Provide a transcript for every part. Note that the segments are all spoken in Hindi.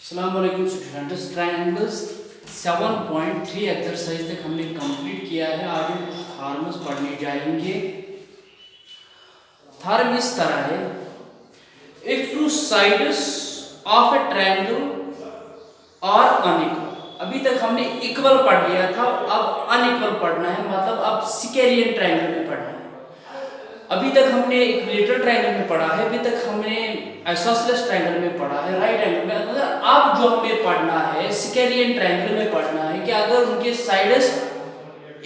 अस्सलाम वालेकुम स्टूडेंट्स। ट्रायंगल्स 7.3 एक्सरसाइज तक हमने कंप्लीट किया है। आज हम थॉर्म्स पढ़ने जाएंगे। थॉर्म इस तरह है, if two sides of a triangle are unequal. अभी तक हमने इक्वल पढ़ लिया था, अब अनइक्वल पढ़ना है, मतलब अब स्केलियन ट्रायंगल में पढ़ना है। अभी तक हमने इक्विलेटरल ट्रायंगल में पढ़ा है, अभी तक हमने आइसोसेलेस ट्रायंगल में पढ़ा है, राइट एंगल में। अगर अब जो हमें पढ़ना है स्केलियन ट्रायंगल में पढ़ना है कि अगर उनके साइड्स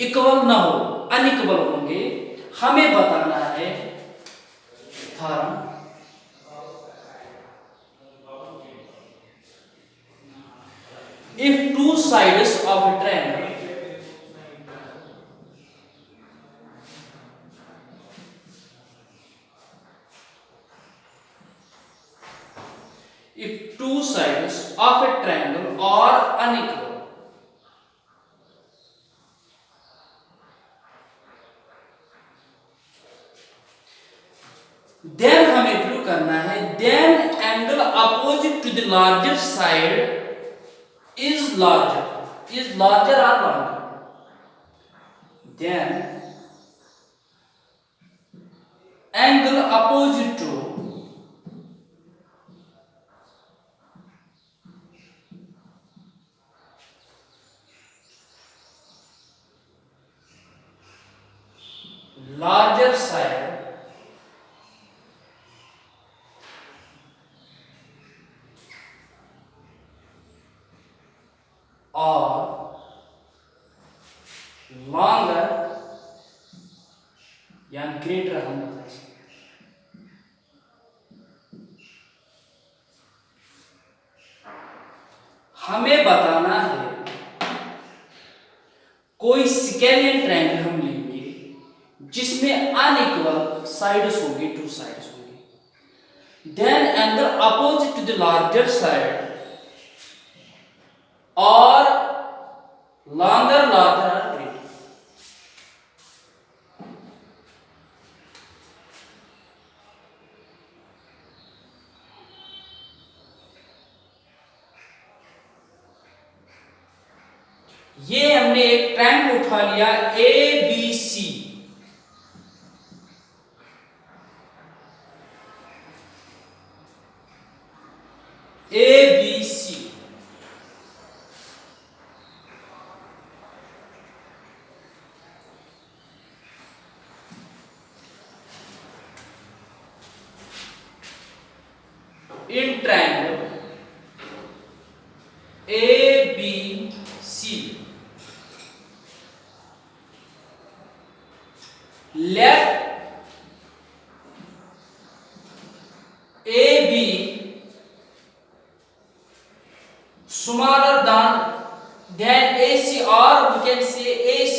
इक्वल ना हो, अनइक्वल होंगे, हमें बताना है theorem if two sides of a triangle if two sides of a triangle are unequal, then हमें प्रूव करना है then angle opposite to the larger side is larger or longer, then angle opposite to larger side or longer या ग्रेटर हम बता सकते हैं। हमें बताना है कोई स्केलियन ट्रायंगल हम लेंगे जिसमें अनइक्वल साइड्स होंगे, टू साइड्स होंगे, then angle opposite to the larger side और लॉन्गर और ग्रेटर। ये हमने एक ट्रायंगल उठा लिया A B C, A B C, in triangle ABC, let AB smaller than AC, or we can say AC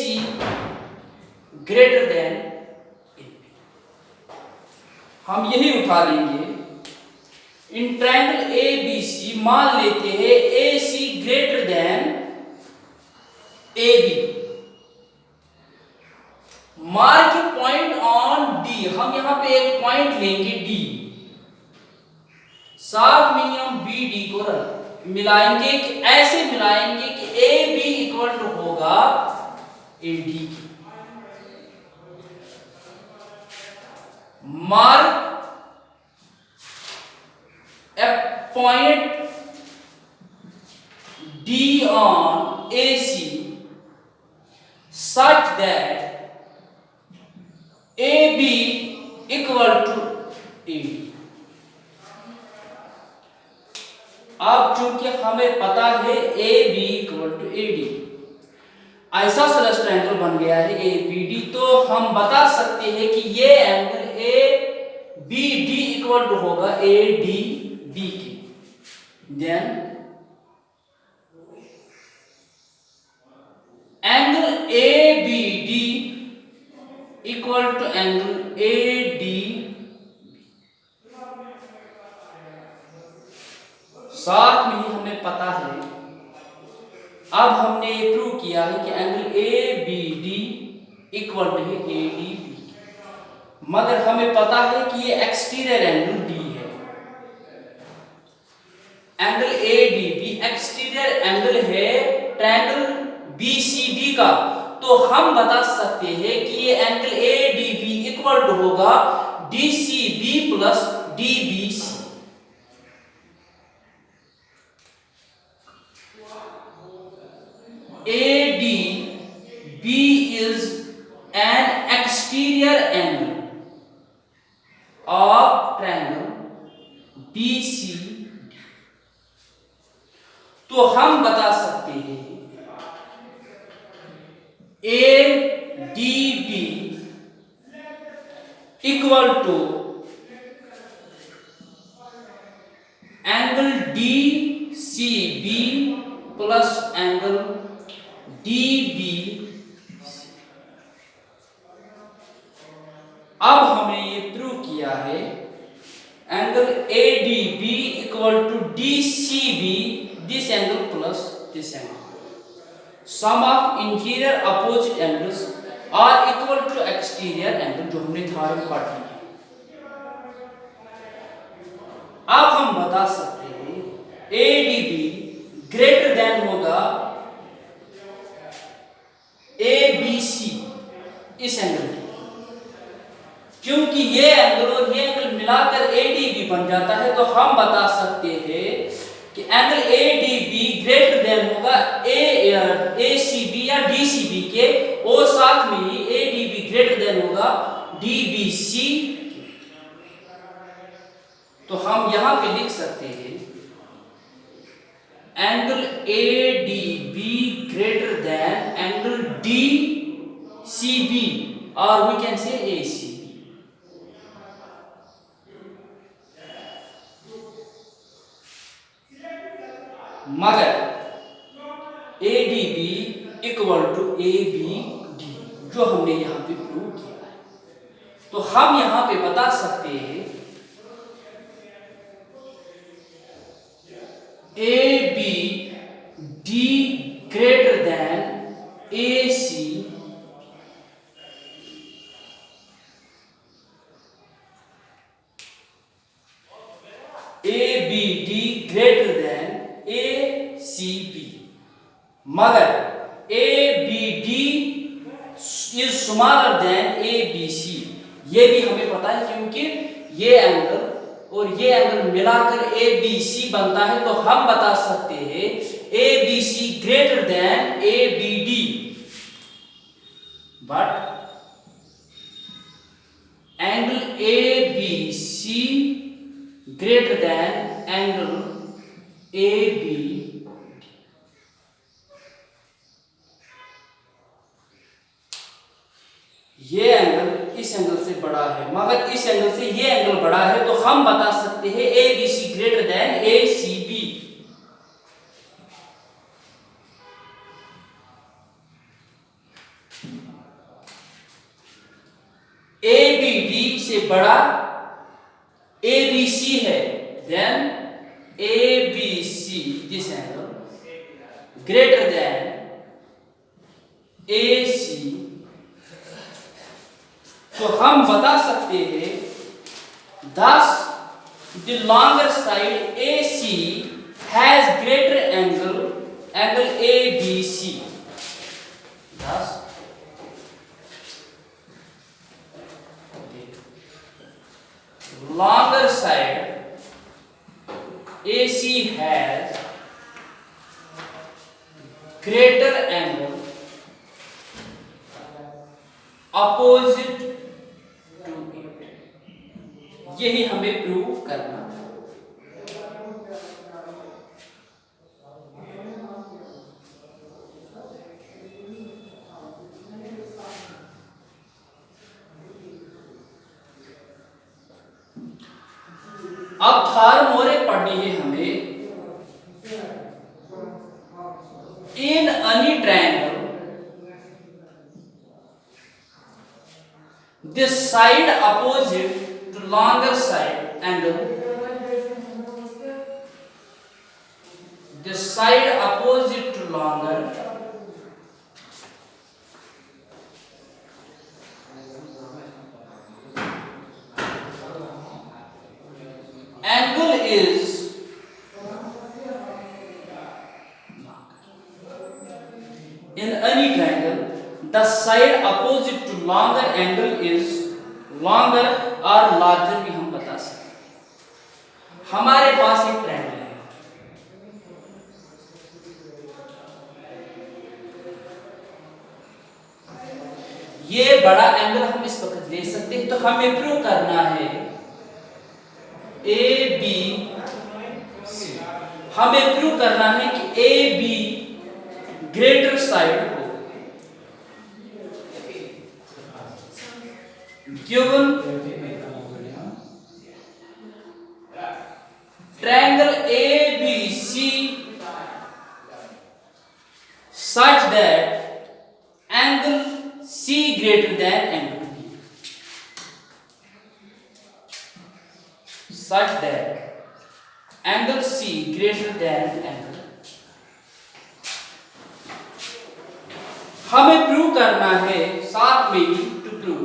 greater than AB। हम यही उठा लेंगे। इन ट्रायंगल ए बी सी मान लेते हैं A C greater than A B. Mark point on D, हम यहां पे एक पॉइंट लेंगे डी, साथ में हम बी डी को मिलाएंगे कि ऐसे मिलाएंगे कि ए बी इक्वल टू होगा ए डी की। Mark a point D on AC such that AB equal to AD। अब चूंकि हमें पता है AB equal to AD, isosceles triangle बन गया है ABD, तो हम बता सकते हैं कि ये एंगल ABD इक्वल टू होगा ADB के। Then angle ABD equal to angle ADB। साथ में ही हमें पता है, अब हमने प्रूव किया है कि एंगल ABD इक्वल टू है ADB, मगर हमें पता है कि ये एक्सटीरियर एंगल D है। एंगल एडीबी एक्सटीरियर एंगल है ट्रायंगल बीसीडी का, तो हम बता सकते हैं कि ये एंगल एडीबी इक्वल टू होगा DCB plus DBC. ADB is an exterior angle of triangle BCD। तो हम बता सकते हैं ADB equal to angle DCB plus angle DB। अब हमने ये प्रूव किया है angle ADB equal to DCB, this angle plus this angle, sum of interior opposite angles are equal to exterior angle, जो हमने थ्योरम पढ़ ली है। अब हम बता सकते हैं ADB ग्रेटर देन होगा ABC इस एंगल की, क्योंकि ये एंगल और ये एंगल मिलाकर ADB बन जाता है, तो हम बता सकते हैं कि एंगल ADB ग्रेटर देन होगा ACB या DCB के, और साथ में ही ADB ग्रेटर देन होगा DBC। तो हम यहां पे लिख सकते हैं angle ADB greater than angle DCB, और वी कैन से ACB। मगर ADB इक्वल टू ABD, जो हमने यहां पे प्रूव किया है, तो हम यहां पे बता सकते हैं ABD greater than AC ABD greater than ACB, मगर ABD is smaller than ABC। ये भी हमें पता है, क्योंकि ये एंगल और ये एंगल मिलाकर ABC बनता है, तो हम बता सकते हैं ABC greater then ABD, but angle ABC greater than angle AB। ये एंगल इस एंगल से बड़ा है, मगर इस एंगल से ये एंगल बड़ा है, तो हम बता सकते हैं ABC greater than ACB। ABD से बड़ा ABC है, then ABC this angle greater than AC। तो हम बता सकते हैं thus the longer side AC has greater angle ABC, thus longer side AC has greater angle opposite to it। यही हमें प्रूव करना है। अब फार्मूले पढ़नी है हमें। In any triangle this side opposite to longer side angle, this side opposite to longer angle is in any triangle the side opposite to longer angle is longer or larger भी हम बता सकते। हमारे पास एक ट्रायंगल है, ये बड़ा एंगल हम इस वक्त ले सकते हैं, तो हमें प्रूव करना है ए बी सी, हमें प्रूव करना है कि ए बी ग्रेटर साइड हो। Given triangle ABC such that angle C greater than angle B, such that angle C greater than angle, हमें प्रूव करना है साथ में ही टू प्रूव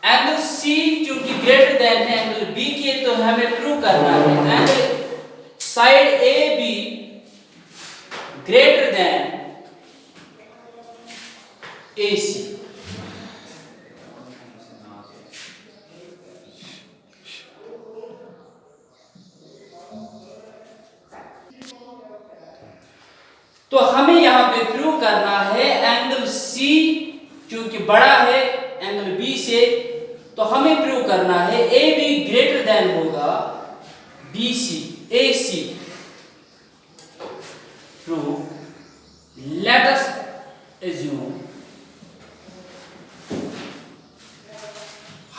एंगल C चूंकि ग्रेटर देन है एंगल B के, तो हमें प्रूव करना है angle side AB greater than AC। तो हमें यहां पे प्रूव करना है एंगल C चूंकि बड़ा है एंगल B से, तो हमें प्रूव करना है AB ग्रेटर देन होगा BC AC। Prove let us assume,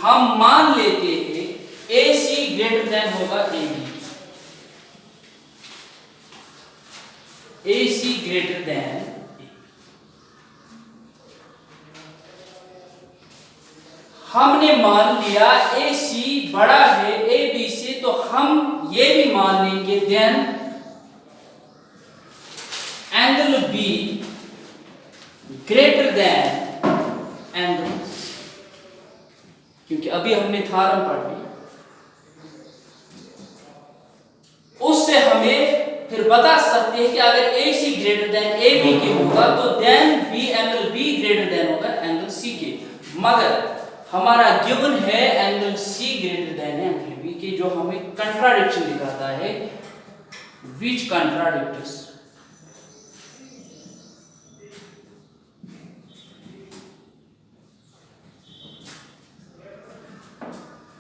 हम मान लेते हैं AC ग्रेटर देन होगा AB, AC ग्रेटर देन, हमने मान लिया AC बड़ा है AB से, तो हम ये भी मान लेंगे then angle B greater than angle C, क्योंकि अभी हमने थ्योरम पढ़ ली, उससे हमें फिर बता सकते हैं कि अगर AC ग्रेटर देन AB के होगा तो then B angle B greater than होगा एंगल C के, मगर हमारा गिवन है angle C greater than angle B के, जो हमें कंट्राडिक्शन दिखाता है, which contradicts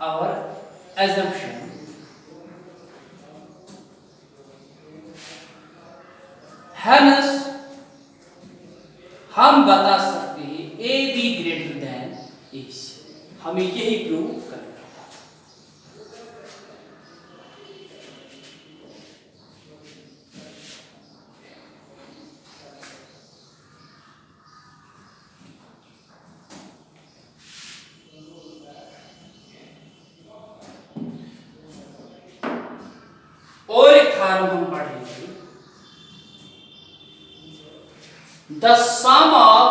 our assumption। Hence हम बता सकते हैं AB ग्रेटर देन AC, हमें यही प्रूव करना था। और एक थ्योरम हम पढ़ लीजिए, the sum of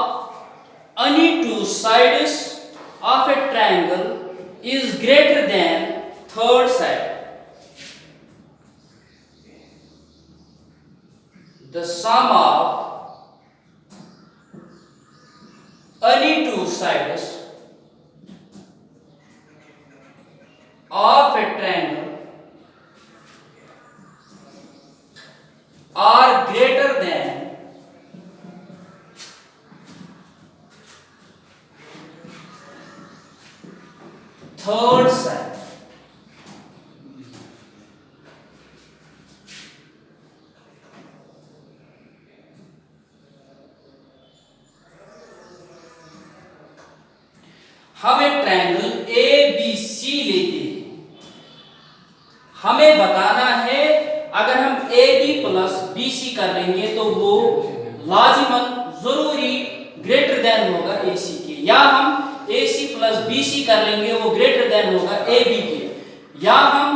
any two sides of a triangle is greater than third side। The sum of any two sides of a triangle are greater than third side। हमें ट्रायंगल ABC लेते हैं, हमें बताना है अगर हम AB प्लस BC कर लेंगे तो वो लाजिमन जरूरी ग्रेटर देन होगा AC के, या हम AC प्लस BC कर लेंगे वो ग्रेटर देन होगा AB के, या हम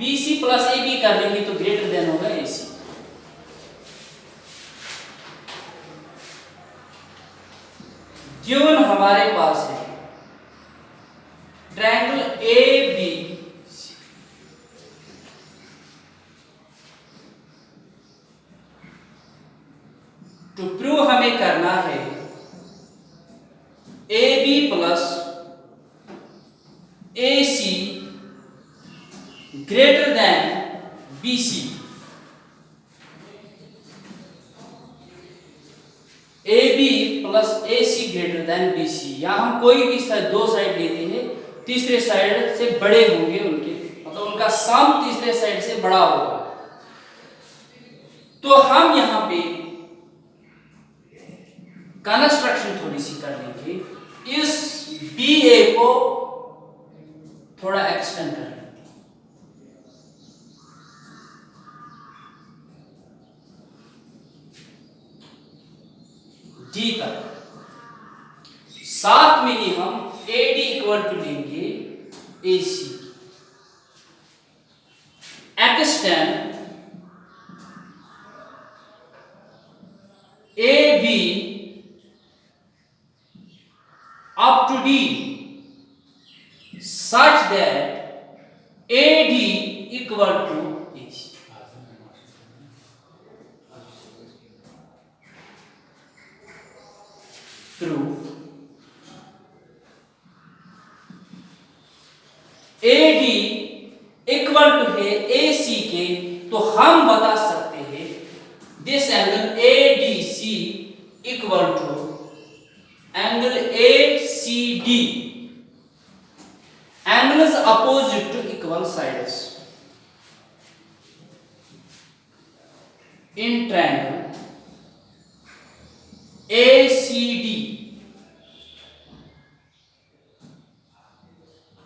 BC प्लस AB कर लेंगे तो ग्रेटर देन होगा AC। गिवन हमारे पास है triangle ABC AC greater than BC, AB plus AC greater than BC। यहाँ हम कोई भी साइड, दो साइड लेते हैं, तीसरे साइड से बड़े होंगे उनके, मतलब उनका सम तीसरे साइड से बड़ा होगा। तो हम यहाँ पे कंस्ट्रक्शन थोड़ी सी कर लेंगे, इस BA को थोड़ा एक्सटेंड कर लेंगे D तक, साथ में ही हम AD इक्वल टू लेंगे AC, extend AB up to D such that AD equal to AC. Proof AD equal to है AC के, तो हम बता सकते हैं this angle ADC equal to angle ACD, angles opposite to equal sides in triangle ACD,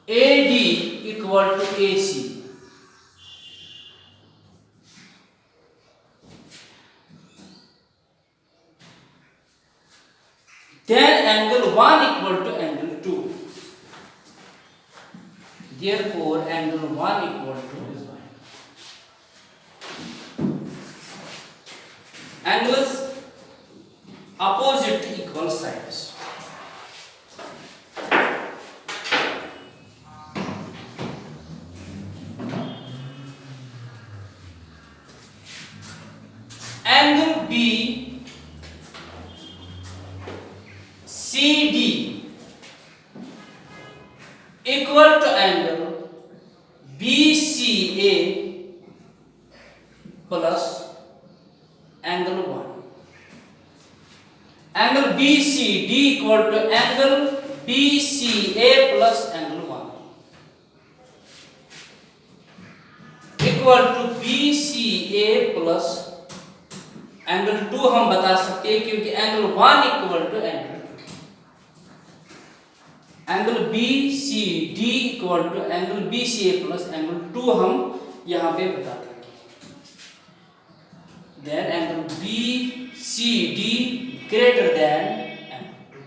AD equal to AC, then angle 1 equal to angle 2, therefore angle 1 equal to angles opposite equal sides. Angle B CD equal to angle BCA plus angle 1. Angle BCD equal to angle BCA plus angle 1 equal to BCA plus angle 2 हम बता सकते हैं, क्योंकि angle 1 equal to angle 2, angle BCD equal to angle BCA plus angle 2 हम यहाँ पे बता देंगे। Then angle BCD greater than angle 2,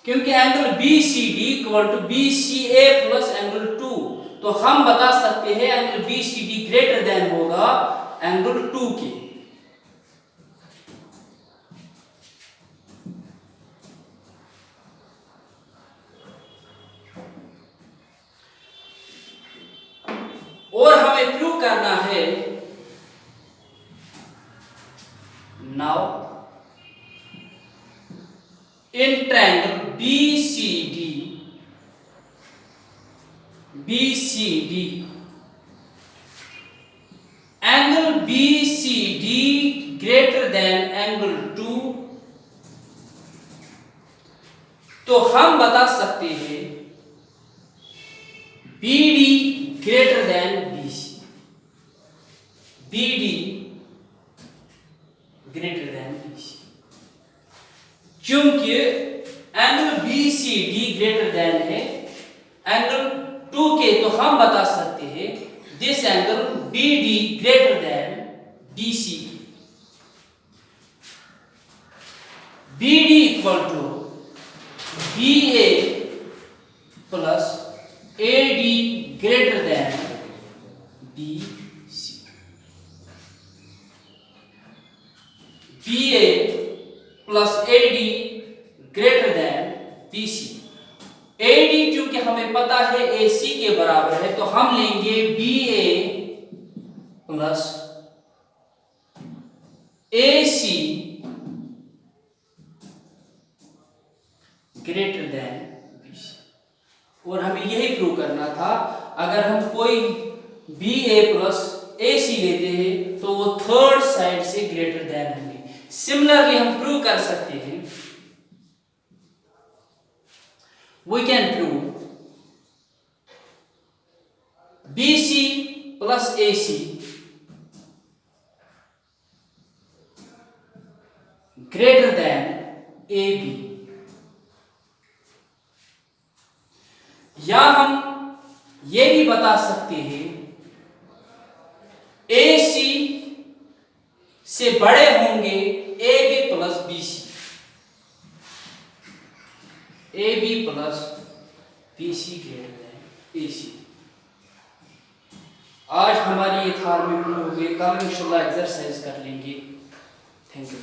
क्योंकि angle BCD equal to BCA plus angle 2, तो हम बता सकते हैं angle BCD greater than होगा angle 2 के। और हमें प्रूव करना है now in triangle BCD angle BCD greater than angle 2, तो हम बता सकते हैं BD greater than BC, BD greater than BC, क्योंकि एंगल BCD ग्रेटर देन है एंगल 2 के, तो हम बता सकते हैं this angle BD greater than BC, BD equal to BA plus AD greater than BC, BA plus AD greater than BC। AD क्योंकि हमें पता है AC के बराबर है, तो हम लेंगे BA plus AC greater than BC। और हमें यही प्रूव करना था। अगर हम कोई BA प्लस AC लेते हैं तो वो थर्ड साइड से ग्रेटर देन होंगे। सिमिलरली हम प्रूव कर सकते हैं, we can prove BC plus AC greater than AB, या हम ये भी बता सकते हैं AC से बड़े होंगे AB plus BC, AB plus BC greater than AC। आज हमारी ये थार में प्रूव हो गई, कल इंशाल्लाह एक्सरसाइज कर लेंगे। Thank you.